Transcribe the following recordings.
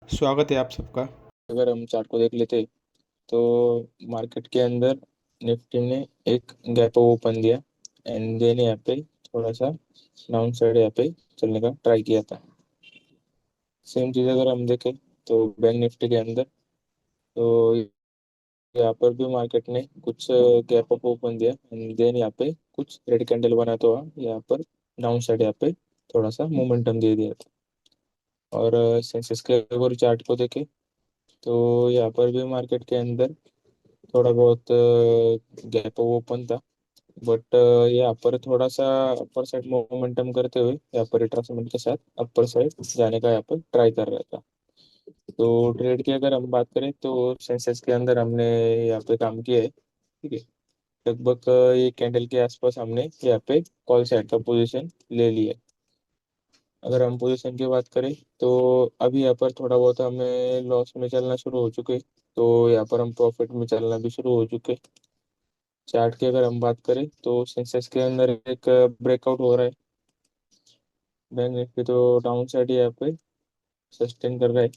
स्वागत है आप सबका। अगर हम चार्ट को देख लेते तो मार्केट के अंदर निफ्टी ने एक गैप ओपन दिया एंड देन यहाँ पे थोड़ा सा डाउन साइड यहाँ पे चलने का ट्राई किया था। सेम चीज़ अगर हम देखें तो बैंक निफ्टी के अंदर तो यहाँ पर भी मार्केट ने कुछ गैप अप ओपन दिया एंड देन यहाँ पे कुछ रेड कैंडल बना तो यहाँ पर डाउन साइड यहाँ पे थोड़ा सा मोमेंटम दे दिया था। और सेंसेक्स के अगर चार्ट को देखें तो यहाँ पर भी मार्केट के अंदर थोड़ा बहुत गैप ओपन था बट यहाँ पर थोड़ा सा अपर साइड मोमेंटम करते हुए यहाँ पर रिट्रेसमेंट के साथ अपर साइड जाने का यहाँ पर ट्राई कर रहा था। तो ट्रेड की अगर हम बात करें तो सेंसेक्स के अंदर हमने यहाँ पे काम किया है, ठीक है। लगभग ये कैंडल के आसपास हमने यहाँ पे कॉल साइड का पोजीशन ले लिया है। अगर हम पोजीशन की बात करें तो अभी यहाँ पर थोड़ा बहुत हमें लॉस में चलना शुरू हो चुके, तो यहाँ पर हम प्रॉफिट में चलना भी शुरू हो चुके। चार्ट की अगर हम बात करें तो सेंसेक्स के अंदर एक ब्रेकआउट हो रहा है। बैंक निफ्टी तो डाउन साइड यहाँ पे सस्टेन कर रहा है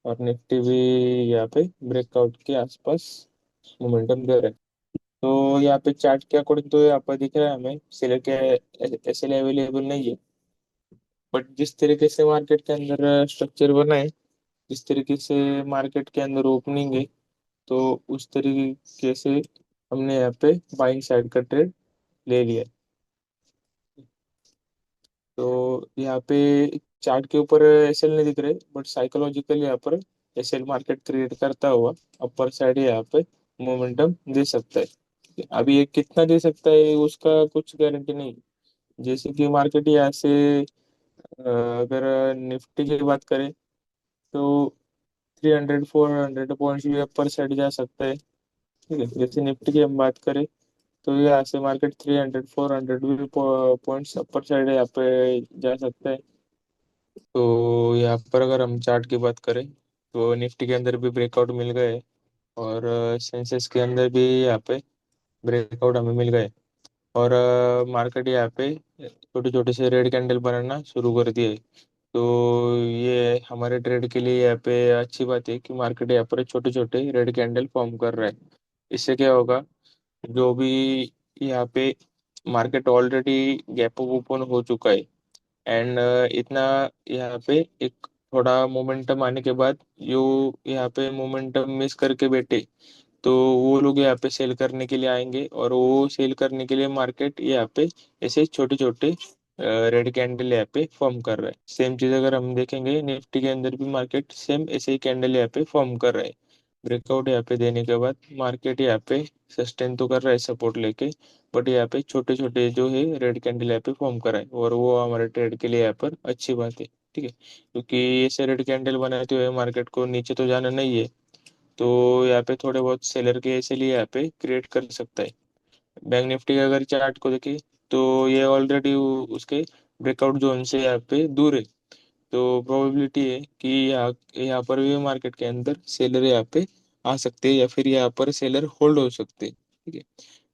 और निफ्टी भी यहाँ पे ब्रेकआउट के आसपास मोमेंटम दे रहा है। तो यहाँ पे चार्ट के अकॉर्डिंग तो यहाँ पर दिख रहा है हमें सेलर के एसएल अवेलेबल नहीं है। बट जिस तरीके से मार्केट के अंदर स्ट्रक्चर बना है, जिस तरीके से मार्केट के अंदर ओपनिंग है, तो उस तरीके से हमने यहाँ पे बाइंग साइड का ट्रेड ले लिया है। तो यहाँ पे चार्ट के ऊपर एसएल नहीं दिख रहे बट साइकोलॉजिकली यहाँ पर एसएल मार्केट क्रिएट करता हुआ अपर साइड यहाँ पे मोमेंटम दे सकता है। अभी ये कितना दे सकता है उसका कुछ गारंटी नहीं। जैसे कि मार्केट यहाँ से अगर निफ्टी की बात करें तो 300 400 पॉइंट्स भी अपर साइड जा सकता है, ठीक है। जैसे निफ्टी की हम बात करें तो यहाँ से मार्केट 300 400 भी पॉइंट्स अपर साइड यहाँ पे जा सकता है। तो यहाँ पर अगर हम चार्ट की बात करें तो निफ्टी के अंदर भी ब्रेकआउट मिल गए और सेंसेक्स के अंदर भी यहाँ पे ब्रेकआउट हमें मिल गए। और मार्केट यहाँ पे छोटे छोटे से रेड कैंडल बनाना शुरू कर दिए। तो ये हमारे ट्रेड के लिए यहाँ पे अच्छी बात है कि मार्केट यहाँ पर छोटे छोटे रेड कैंडल फॉर्म कर रहा है। इससे क्या होगा, जो भी यहाँ पे मार्केट ऑलरेडी गैप ओपन हो चुका है एंड इतना यहाँ पे एक थोड़ा मोमेंटम आने के बाद जो यहाँ पे मोमेंटम मिस करके बैठे, तो वो लोग यहाँ पे सेल करने के लिए आएंगे और वो सेल करने के लिए मार्केट यहाँ पे ऐसे छोटे छोटे रेड कैंडल यहाँ पे फॉर्म कर रहा है। सेम चीज अगर हम देखेंगे निफ्टी के अंदर भी मार्केट सेम ऐसे ही कैंडल यहाँ पे फॉर्म कर रहा है। ब्रेकआउट यहाँ पे देने के बाद मार्केट यहाँ पे सस्टेन तो कर रहा है सपोर्ट लेके, बट यहाँ पे छोटे छोटे जो है रेड कैंडल यहाँ पे फॉर्म करा है और वो हमारे ट्रेड के लिए यहाँ पर अच्छी बात है, ठीक है। क्योंकि ऐसे रेड कैंडल बनाते हुए मार्केट को नीचे तो जाना नहीं है, तो यहाँ पे थोड़े बहुत सेलर के इसलिए यहाँ पे क्रिएट कर सकता है। बैंक निफ्टी का अगर चार्ट को देखें तो ये ऑलरेडी उसके ब्रेकआउट जोन से यहाँ पे दूर है। तो प्रोबेबिलिटी है कि यहाँ यहाँ पर भी मार्केट के अंदर सेलर यहाँ पे आ सकते हैं या फिर यहाँ पर सेलर होल्ड हो सकते हैं, ठीक है।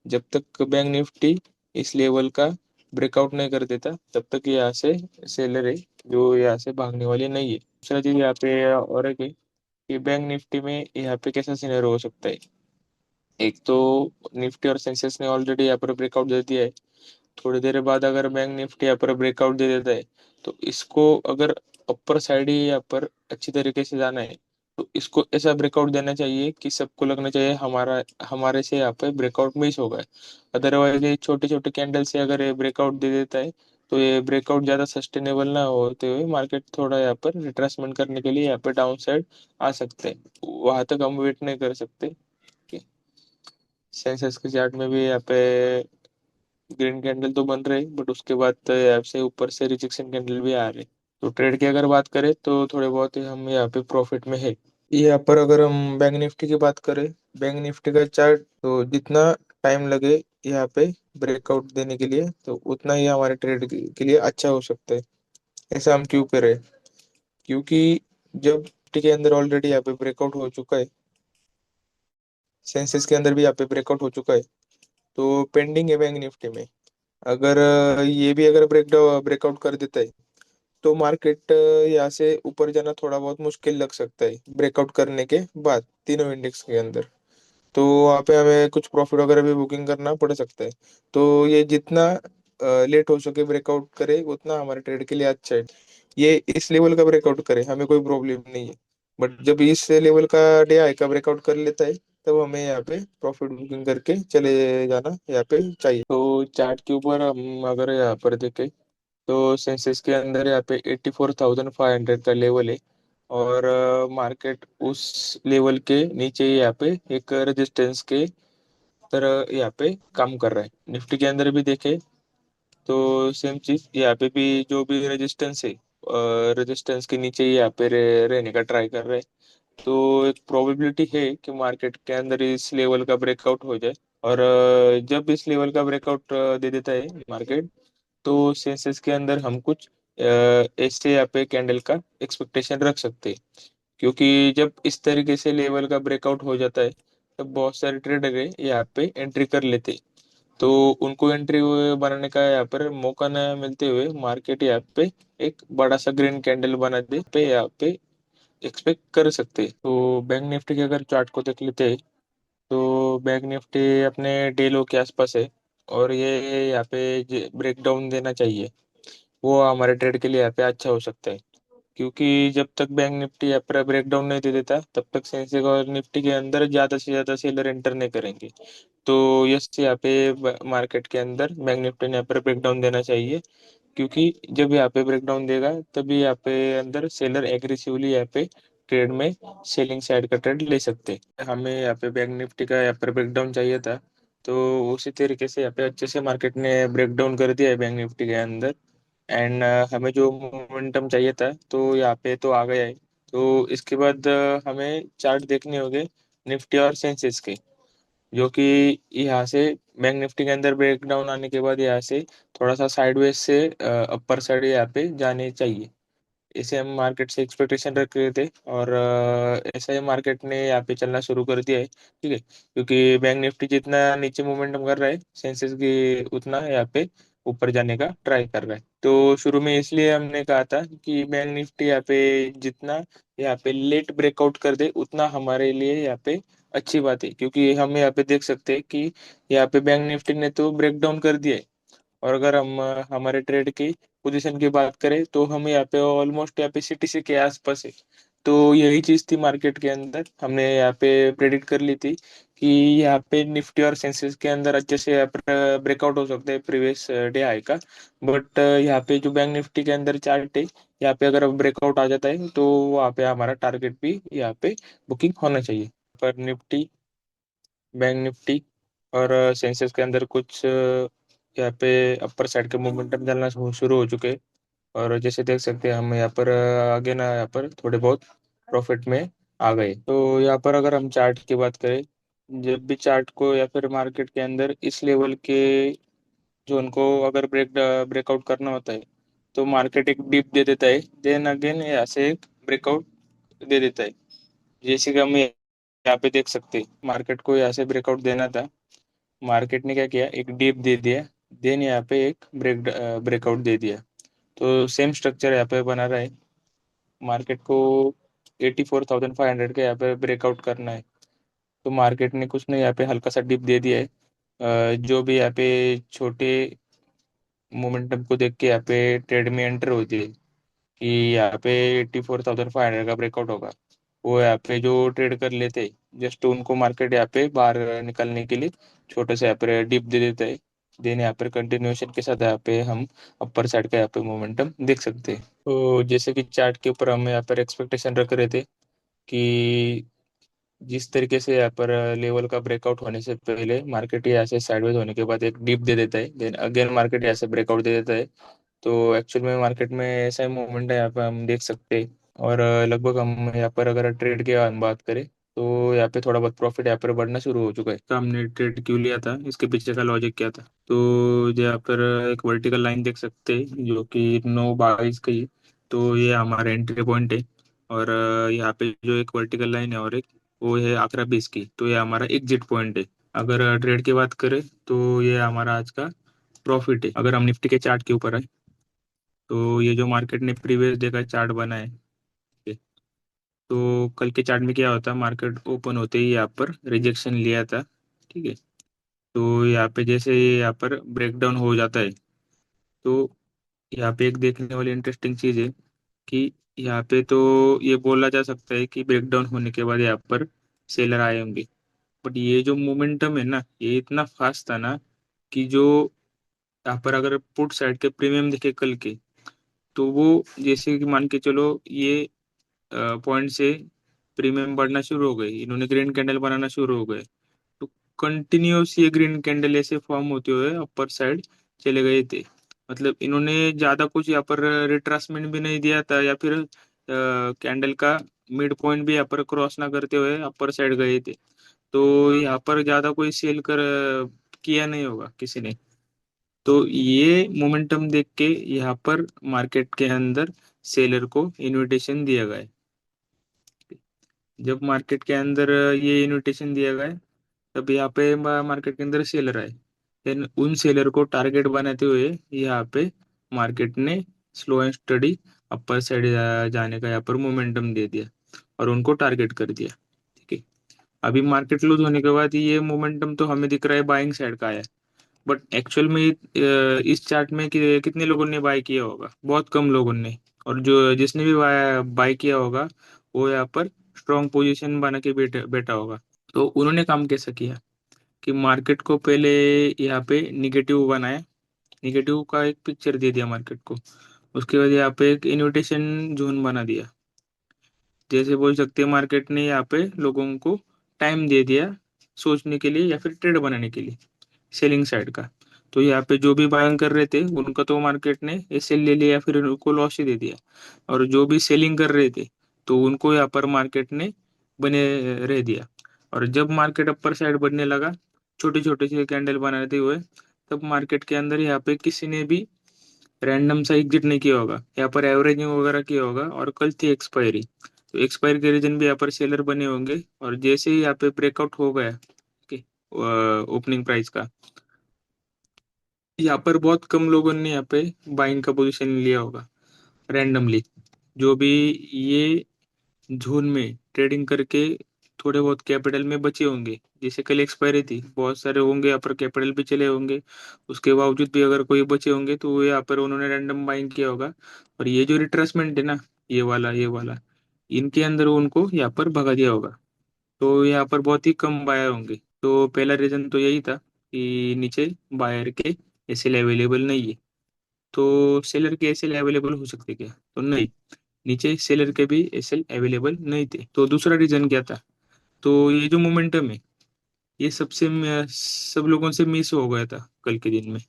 जब तक बैंक निफ्टी इस लेवल का ब्रेकआउट नहीं कर देता तब तक यहाँ से सेलर है जो यहाँ से भागने वाली नहीं है। दूसरा चीज यहाँ पे और है कि बैंक निफ्टी में यहाँ पे कैसा सिनेरियो हो सकता है। एक तो निफ्टी और सेंसेक्स ने ऑलरेडी यहाँ पर ब्रेकआउट दे दिया है। थोड़ी देर बाद अगर बैंक निफ्टी यहाँ पर ब्रेकआउट दे देता है तो इसको अगर अपर साइड ही यहाँ पर अच्छी तरीके से जाना है तो इसको ऐसा ब्रेकआउट देना चाहिए कि सबको लगना चाहिए हमारा हमारे से यहाँ पे ब्रेकआउट मिस हो गया। अदरवाइज ये छोटे छोटे कैंडल से अगर ये ब्रेकआउट दे देता है तो ये ब्रेकआउट ज़्यादा सस्टेनेबल ना होते हुए मार्केट थोड़ा यहाँ पर रिट्रेसमेंट करने के लिए यहाँ पे डाउन साइड आ सकते हैं। वहां तक हम वेट नहीं कर सकते। सेंसेक्स के चार्ट में भी यहाँ पे ग्रीन कैंडल तो बन रहे बट उसके बाद तो यहाँ से ऊपर से रिजेक्शन कैंडल भी आ रहे। तो ट्रेड की अगर बात करें तो थोड़े बहुत ही हम यहाँ पे प्रॉफिट में है। यहाँ पर अगर हम बैंक निफ्टी की बात करें, बैंक निफ्टी का चार्ट तो जितना टाइम लगे यहाँ पे ब्रेकआउट देने के लिए तो उतना ही हमारे ट्रेड के लिए अच्छा हो सकता है। ऐसा हम क्यों करें, क्योंकि जब निफ्टी के अंदर ऑलरेडी यहाँ पे ब्रेकआउट हो चुका है, सेंसेक्स के अंदर भी यहाँ पे ब्रेकआउट हो चुका है, तो पेंडिंग है बैंक निफ्टी में। अगर ये भी अगर ब्रेकआउट कर देता है तो मार्केट यहाँ से ऊपर जाना थोड़ा बहुत मुश्किल लग सकता है ब्रेकआउट करने के बाद तीनों इंडेक्स के अंदर। तो वहाँ पे हमें कुछ प्रॉफिट वगैरह भी बुकिंग करना पड़ सकता है। तो ये जितना लेट हो सके ब्रेकआउट करे उतना हमारे ट्रेड के लिए अच्छा है। ये इस लेवल का ब्रेकआउट करे हमें कोई प्रॉब्लम नहीं है, बट जब इस लेवल का डे आई का ब्रेकआउट कर लेता है तब हमें यहाँ पे प्रॉफिट बुकिंग करके चले जाना यहाँ पे चाहिए। तो चार्ट के ऊपर हम अगर यहाँ पर देखें तो सेंसेक्स के अंदर यहाँ पे 84,500 का लेवल है, और मार्केट उस लेवल के नीचे ही यहाँ पे एक रेजिस्टेंस के तरह यहाँ पे काम कर रहा है। निफ्टी के अंदर भी देखे तो सेम चीज यहाँ पे भी जो भी रेजिस्टेंस है, रेजिस्टेंस के नीचे ही यहाँ पे रहने का ट्राई कर रहा है। तो एक प्रोबेबिलिटी है कि मार्केट के अंदर इस लेवल का ब्रेकआउट हो जाए, और जब इस लेवल का ब्रेकआउट दे देता है मार्केट, तो सेंसेस के अंदर हम कुछ ऐसे यहाँ पे कैंडल का एक्सपेक्टेशन रख सकते हैं। क्योंकि जब इस तरीके से लेवल का ब्रेकआउट हो जाता है तब बहुत सारे ट्रेडर है यहाँ पे एंट्री कर लेते हैं। तो उनको एंट्री बनाने का यहाँ पर मौका न मिलते हुए मार्केट यहाँ पे एक बड़ा सा ग्रीन कैंडल बना दे पे यहाँ पे एक्सपेक्ट कर सकते हैं। तो बैंक निफ्टी के अगर चार्ट को देख लेते हैं तो बैंक निफ्टी अपने डे लो के आसपास है, और ये यहाँ पे ब्रेक डाउन देना चाहिए। वो हमारे ट्रेड के लिए यहाँ पे अच्छा हो सकता है। क्योंकि जब तक बैंक निफ्टी यहाँ पर ब्रेक डाउन नहीं दे देता तब तक सेंसेक्स और निफ्टी के अंदर ज्यादा से ज्यादा सेलर एंटर नहीं करेंगे। तो यस, यहाँ पे मार्केट के अंदर बैंक निफ्टी ने यहाँ पर ब्रेक डाउन देना चाहिए। क्योंकि जब यहाँ पे ब्रेक डाउन देगा तभी यहाँ पे अंदर सेलर एग्रेसिवली यहाँ पे ट्रेड में सेलिंग साइड का ट्रेड ले सकते हैं। हमें यहाँ पे बैंक निफ्टी का यहाँ पर ब्रेक डाउन चाहिए था, तो उसी तरीके से यहाँ पे अच्छे से मार्केट ने ब्रेक डाउन कर दिया है बैंक निफ्टी के अंदर। एंड हमें जो मोमेंटम चाहिए था तो यहाँ पे तो आ गया है। तो इसके बाद हमें चार्ट देखने होंगे निफ्टी और सेंसेक्स के, जो कि यहाँ से बैंक निफ्टी के अंदर ब्रेक डाउन आने के बाद यहाँ से थोड़ा सा साइडवेज से अपर साइड यहाँ पे जाने चाहिए। इसे हम मार्केट से एक्सपेक्टेशन रख रहे थे, और ऐसा ही मार्केट ने यहाँ पे चलना शुरू कर दिया है। ठीक है, क्योंकि बैंक निफ्टी जितना नीचे मोमेंटम कर रहा है सेंसेक्स की उतना यहाँ पे ऊपर जाने का ट्राई कर रहा है। तो शुरू में इसलिए हमने कहा था कि बैंक निफ्टी यहाँ पे जितना यहाँ पे लेट ब्रेकआउट कर दे उतना हमारे लिए यहाँ पे अच्छी बात है। क्योंकि हम यहाँ पे देख सकते हैं कि यहाँ पे बैंक निफ्टी ने तो ब्रेक डाउन कर दिया है, और अगर हम हमारे ट्रेड की पोजीशन की बात करें तो हम यहाँ पे ऑलमोस्ट यहाँ पे सीटीसी के आसपास है। तो यही चीज थी मार्केट के अंदर, हमने यहाँ पे प्रेडिक्ट कर ली थी कि यहाँ पे निफ्टी और सेंसेक्स के अंदर अच्छे से यहाँ पर ब्रेकआउट हो सकता है प्रीवियस डे हाई का। बट यहाँ पे जो बैंक निफ्टी के अंदर चार्ट है, यहाँ पे अगर ब्रेकआउट आ जाता है तो वहाँ पे हमारा टारगेट भी यहाँ पे बुकिंग होना चाहिए। पर निफ्टी, बैंक निफ्टी और सेंसेक्स के अंदर कुछ यहाँ पे अपर साइड के मोमेंटम चलना शुरू हो चुके हैं। और जैसे देख सकते हैं हम यहाँ पर आगे ना यहाँ पर थोड़े बहुत प्रॉफिट में आ गए। तो यहाँ पर अगर हम चार्ट की बात करें, जब भी चार्ट को या फिर मार्केट के अंदर इस लेवल के जोन को अगर ब्रेकआउट करना होता है तो मार्केट एक डिप दे देता है, देन अगेन यहाँ से एक ब्रेकआउट दे देता है। जैसे कि हम यहाँ पे देख सकते हैं मार्केट को यहाँ से ब्रेकआउट देना था, मार्केट ने क्या किया, एक डीप दे दिया, देन यहाँ पे एक ब्रेकआउट दे दिया। तो सेम स्ट्रक्चर यहाँ पे बना रहा है। मार्केट को 84,500 के यहाँ पे ब्रेकआउट करना है। तो मार्केट ने कुछ नहीं यहाँ पे हल्का सा डिप दे दिया है। जो भी यहाँ पे छोटे मोमेंटम को देख के यहाँ पे ट्रेड में एंटर होती है कि यहाँ पे 84,500 का ब्रेकआउट होगा, वो यहाँ पे जो ट्रेड कर लेते जस्ट उनको मार्केट यहाँ पे बाहर निकलने के लिए छोटे से यहाँ पे डिप दे देता है। देन यहाँ पर कंटिन्यूएशन के साथ यहाँ पे हम अपर साइड का यहाँ पे मोमेंटम देख सकते हैं। तो जैसे कि चार्ट के ऊपर हम यहाँ पर एक्सपेक्टेशन रख रहे थे कि जिस तरीके से यहाँ पर लेवल का ब्रेकआउट होने से पहले मार्केट यहाँ से साइडवेज होने के बाद एक डिप दे देता है, देन अगेन मार्केट यहाँ से ब्रेकआउट दे देता है। तो एक्चुअल में मार्केट में ऐसा ही मूवमेंट है यहाँ पे हम देख सकते हैं। और लगभग हम यहाँ पर अगर ट्रेड की हम बात करें तो यहाँ पे थोड़ा बहुत प्रॉफिट यहाँ पर बढ़ना शुरू हो चुका है। तो हमने ट्रेड क्यों लिया था, इसके पीछे का लॉजिक क्या था? तो यहाँ पर एक वर्टिकल लाइन देख सकते हैं जो कि 9/22 की है। तो ये हमारा एंट्री पॉइंट है। और यहाँ पे जो एक वर्टिकल लाइन है और एक वो है 11:20 की, तो ये हमारा एग्जिट पॉइंट है। अगर ट्रेड की बात करें तो ये हमारा आज का प्रॉफिट है। अगर हम निफ्टी के चार्ट के ऊपर आए तो ये जो मार्केट ने प्रीवियस डे का चार्ट बना है, तो कल के चार्ट में क्या होता है, मार्केट ओपन होते ही यहाँ पर रिजेक्शन लिया था। ठीक है। तो यहाँ पे जैसे यहाँ पर ब्रेकडाउन हो जाता है, तो यहाँ पे एक देखने वाली इंटरेस्टिंग चीज है कि यहाँ पे तो ये बोला जा सकता है कि ब्रेकडाउन होने के बाद यहाँ पर सेलर आए होंगे। बट ये जो मोमेंटम है ना, ये इतना फास्ट था ना कि जो यहाँ पर अगर पुट साइड के प्रीमियम दिखे कल के, तो वो जैसे कि मान के चलो ये पॉइंट से प्रीमियम बढ़ना शुरू हो गए, इन्होंने ग्रीन कैंडल बनाना शुरू हो गए, तो कंटिन्यूस ये ग्रीन कैंडल ऐसे फॉर्म होते हुए अपर साइड चले गए थे। मतलब इन्होंने ज्यादा कुछ यहाँ पर रिट्रेसमेंट भी नहीं दिया था, या फिर कैंडल का मिड पॉइंट भी यहाँ पर क्रॉस ना करते हुए अपर साइड गए थे। तो यहाँ पर ज्यादा कोई सेल कर किया नहीं होगा किसी ने। तो ये मोमेंटम देख के यहाँ पर मार्केट के अंदर सेलर को इनविटेशन दिया गया है। जब मार्केट के अंदर ये इनविटेशन दिया गया है, तब यहाँ पे मार्केट के अंदर सेलर आए। देन उन सेलर को टारगेट बनाते हुए यहाँ पे मार्केट ने slow and study upper side जाने का यहाँ पर मोमेंटम दे दिया और उनको टारगेट कर दिया। ठीक है। अभी मार्केट लूज होने के बाद ये मोमेंटम तो हमें दिख रहा है बाइंग साइड का है। बट एक्चुअल में इस चार्ट में कितने लोगों ने बाय किया होगा, बहुत कम लोगों ने। और जो जिसने भी बाय किया होगा, वो यहाँ पर स्ट्रॉन्ग पोजीशन बना के बैठा बैठा होगा। तो उन्होंने काम कैसा किया कि मार्केट को पहले यहाँ पे निगेटिव बनाया, निगेटिव का एक पिक्चर दे दिया मार्केट को। उसके बाद यहाँ पे एक इनविटेशन जोन बना दिया। जैसे बोल सकते हैं मार्केट ने यहाँ पे लोगों को टाइम दे दिया सोचने के लिए या फिर ट्रेड बनाने के लिए, सेलिंग साइड का। तो यहाँ पे जो भी बाइंग कर रहे थे उनका तो मार्केट ने एसएल ले लिया या फिर उनको लॉस ही दे दिया। और जो भी सेलिंग कर रहे थे, तो उनको यहाँ पर मार्केट ने बने रह दिया। और जब मार्केट अपर साइड बढ़ने लगा, छोटे छोटे से कैंडल बनाते हुए, तब मार्केट के अंदर यहाँ पे किसी ने भी रैंडम सा एग्जिट नहीं किया होगा, यहाँ पर एवरेजिंग वगैरह किया होगा। और कल थी एक्सपायरी, तो एक्सपायरी के रीजन भी यहाँ पर सेलर बने होंगे। और जैसे ही यहाँ पे ब्रेकआउट हो गया ओपनिंग प्राइस का, यहाँ पर बहुत कम लोगों ने यहाँ पे बाइंग का पोजीशन लिया होगा रैंडमली। जो भी ये जोन में ट्रेडिंग करके थोड़े बहुत कैपिटल में बचे होंगे, जैसे कल एक्सपायरी थी, बहुत सारे होंगे यहाँ पर कैपिटल भी चले होंगे, उसके बावजूद भी अगर कोई बचे होंगे तो वो यहाँ पर उन्होंने रैंडम बाइंग किया होगा। और ये जो रिट्रेसमेंट है ना, ये वाला इनके अंदर उनको यहाँ पर भगा दिया होगा। तो यहाँ पर बहुत ही कम बायर होंगे। तो पहला रीजन तो यही था कि नीचे बायर के एसएल अवेलेबल नहीं है। तो सेलर के एसएल अवेलेबल हो सकते क्या, तो नहीं, नीचे सेलर के भी एसएल अवेलेबल नहीं थे। तो दूसरा रीजन क्या था, तो ये जो मोमेंटम है, ये सब लोगों से मिस हो गया था कल के दिन में।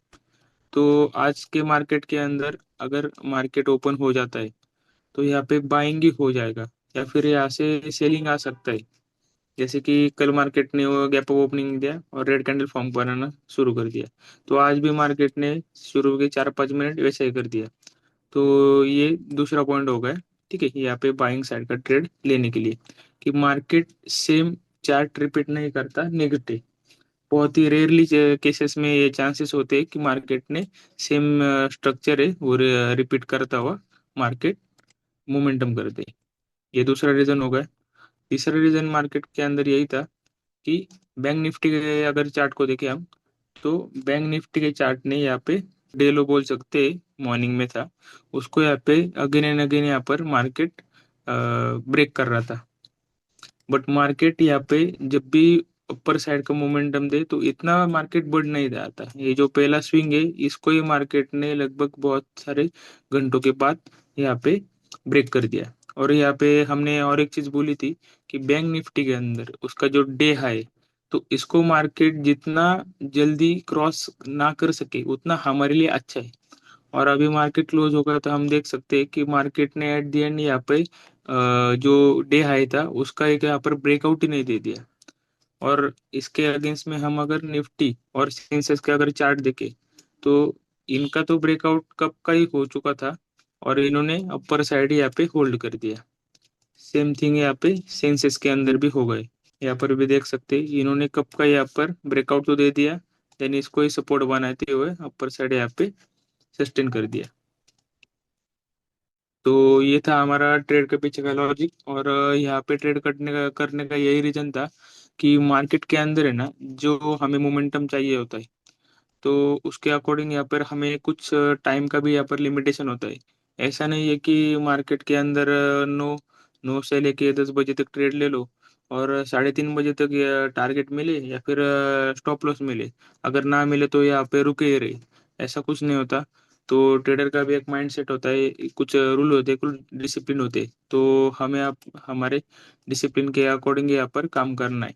तो आज के मार्केट के अंदर अगर मार्केट ओपन हो जाता है, तो यहाँ पे बाइंग ही हो जाएगा या फिर यहाँ से सेलिंग आ सकता है। जैसे कि कल मार्केट ने वो गैप अप ओपनिंग दिया और रेड कैंडल फॉर्म बनाना शुरू कर दिया, तो आज भी मार्केट ने शुरू के 4-5 मिनट वैसे ही कर दिया। तो ये दूसरा पॉइंट हो गया। ठीक है, यहाँ पे बाइंग साइड का ट्रेड लेने के लिए कि मार्केट सेम चार्ट रिपीट नहीं करता नेगेटिव। बहुत ही रेयरली केसेस में ये चांसेस होते हैं कि मार्केट ने सेम स्ट्रक्चर है वो रिपीट करता हुआ मार्केट मोमेंटम करते हैं। ये दूसरा रीजन हो गया। तीसरा रीजन मार्केट के अंदर यही था कि बैंक निफ्टी के अगर चार्ट को देखें हम, तो बैंक निफ्टी के चार्ट ने यहाँ पे डे लो बोल सकते हैं, मॉर्निंग में था, उसको यहाँ पे अगेन एंड अगेन यहाँ पर मार्केट ब्रेक कर रहा था। बट मार्केट यहाँ पे जब भी ऊपर साइड का मोमेंटम दे, तो इतना मार्केट बढ़ नहीं रहा था। ये जो पहला स्विंग है, इसको ही मार्केट ने लगभग बहुत सारे घंटों के बाद यहाँ पे ब्रेक कर दिया। और यहाँ पे हमने और एक चीज बोली थी कि बैंक निफ्टी के अंदर उसका जो डे हाई, तो इसको मार्केट जितना जल्दी क्रॉस ना कर सके उतना हमारे लिए अच्छा है। और अभी मार्केट क्लोज हो गया तो हम देख सकते हैं कि मार्केट ने एट द एंड यहाँ पे जो डे हाई था उसका एक यहाँ पर ब्रेकआउट ही नहीं दे दिया। और इसके अगेंस्ट में हम अगर निफ्टी और सेंसेक्स के अगर चार्ट देखें, तो इनका तो ब्रेकआउट कब का ही हो चुका था और इन्होंने अपर साइड यहाँ पे होल्ड कर दिया। सेम थिंग यहाँ पे सेंसेक्स के अंदर भी हो गए। यहाँ पर भी देख सकते हैं इन्होंने कब का यहाँ पर ब्रेकआउट तो दे दिया, देन इसको ही सपोर्ट बनाते हुए अपर साइड यहाँ पे सस्टेन कर दिया। तो ये था हमारा ट्रेड के पीछे का लॉजिक। और यहाँ पे ट्रेड करने का यही रीजन था कि मार्केट के अंदर है ना, जो हमें मोमेंटम चाहिए होता है, तो उसके अकॉर्डिंग यहाँ पर हमें कुछ टाइम का भी यहाँ पर लिमिटेशन होता है। ऐसा नहीं है कि मार्केट के अंदर 9 से लेके 10 बजे तक ट्रेड ले लो और 3:30 बजे तक टारगेट मिले या फिर स्टॉप लॉस मिले, अगर ना मिले तो यहाँ पे रुके ही रहे। ऐसा कुछ नहीं होता। तो ट्रेडर का भी एक माइंड सेट होता है, कुछ रूल होते हैं, कुछ डिसिप्लिन होते हैं, तो हमें आप हमारे डिसिप्लिन के अकॉर्डिंग यहाँ पर काम करना है।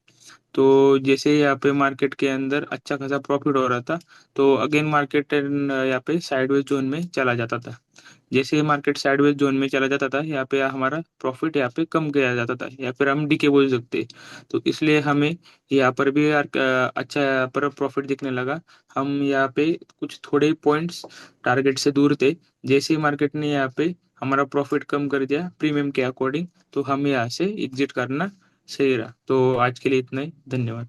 तो जैसे यहाँ पे मार्केट के अंदर अच्छा खासा प्रॉफिट हो रहा था, तो अगेन मार्केट यहाँ पे साइडवेज जोन में चला जाता था। जैसे ही मार्केट साइडवेज जोन में चला जाता था, यहाँ पे हमारा प्रॉफिट यहाँ पे कम किया जाता था, या फिर हम डीके बोल सकते। तो इसलिए हमें यहाँ पर भी यार अच्छा यहाँ पर प्रॉफिट दिखने लगा। हम यहाँ पे कुछ थोड़े पॉइंट्स टारगेट से दूर थे। जैसे ही मार्केट ने यहाँ पे हमारा प्रॉफिट कम कर दिया प्रीमियम के अकॉर्डिंग, तो हम यहाँ से एग्जिट करना सही रहा। तो आज के लिए इतना ही, धन्यवाद।